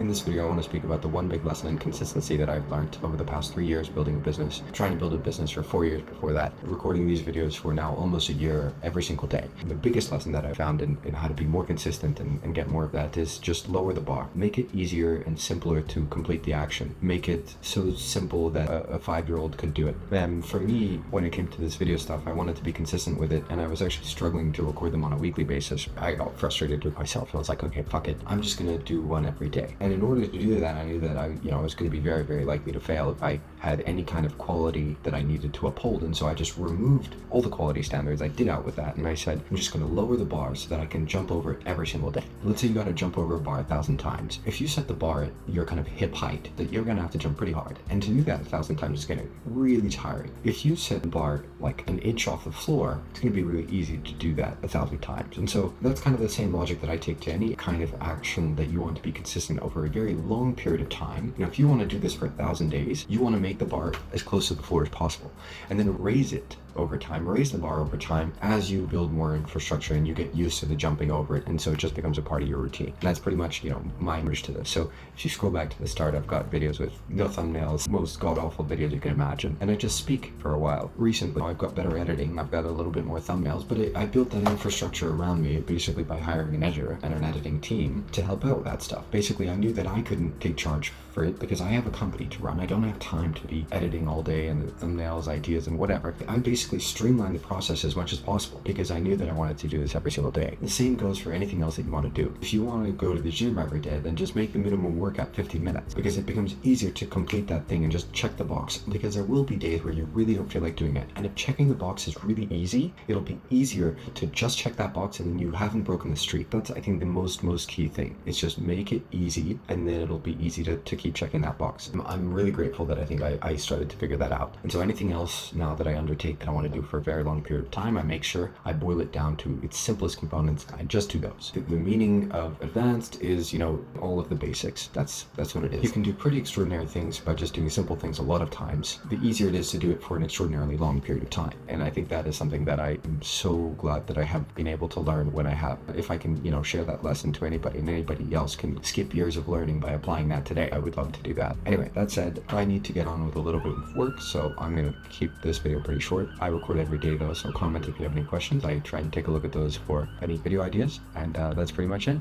In this video, I want to speak about the one big lesson in consistency that I've learned over the past 3 years building a business, trying to build a business for 4 years before that, recording these videos for now almost a year every single day. And the biggest lesson that I found in how to be more consistent and get more of that is just lower the bar. Make it easier and simpler to complete the action. Make it so simple that a 5-year-old could do it. And for me, when it came to this video stuff, I wanted to be consistent with it, and I was actually struggling to record them on a weekly basis. I got frustrated with myself. I was like, okay, fuck it. I'm just going to do one every day. And in order to do that, I knew that I was going to be very, very likely to fail if I had any kind of quality that I needed to uphold. And so I just removed all the quality standards I did out with that. And I said, I'm just going to lower the bar so that I can jump over it every single day. Let's say you got to jump over a bar 1,000 times. If you set the bar at your kind of hip height, that you're going to have to jump pretty hard. And to do that 1,000 times is going to be really tiring. If you set the bar like an inch off the floor, it's going to be really easy to do that 1,000 times. And so that's kind of the same logic that I take to any kind of action that you want to be consistent over a very long period of time. If you want to do this for 1,000 days, you want to make the bar as close to the floor as possible and then raise it over time, raise the bar over time as you build more infrastructure and you get used to the jumping over it. And so it just becomes a part of your routine. And that's pretty much, my approach to this. So if you scroll back to the start, I've got videos with no thumbnails, most god-awful videos you can imagine. And I just speak for a while. Recently, I've got better editing. I've got a little bit more thumbnails, but I built that infrastructure around me basically by hiring an editor and an editing team to help out with that stuff. Basically, I knew that I couldn't take charge for it because I have a company to run. I don't have time to be editing all day and the thumbnails, ideas, and whatever. I basically streamlined the process as much as possible because I knew that I wanted to do this every single day. The same goes for anything else that you want to do. If you want to go to the gym every day, then just make the minimum workout 15 minutes because it becomes easier to complete that thing and just check the box, because there will be days where you really don't feel like doing it. And if checking the box is really easy, it'll be easier to just check that box and then you haven't broken the streak. That's, I think, the most key thing. It's just make it easy and then it'll be easy to keep checking that box. I'm really grateful that I think I started to figure that out. And so anything else now that I undertake that I want to do for a very long period of time, I make sure I boil it down to its simplest components. I just do those. The meaning of advanced is, all of the basics. That's what it is. You can do pretty extraordinary things by just doing simple things a lot of times. The easier it is to do it for an extraordinarily long period of time. And I think that is something that I am so glad that I have been able to learn when I have. If I can, share that lesson to anybody and anybody else can skip years of learning by applying that today, I would love to do that. Anyway, that said, I need to get on with a little bit of work, so I'm going to keep this video pretty short. I record every day though, so comment if you have any questions. I try and take a look at those for any video ideas, and that's pretty much it.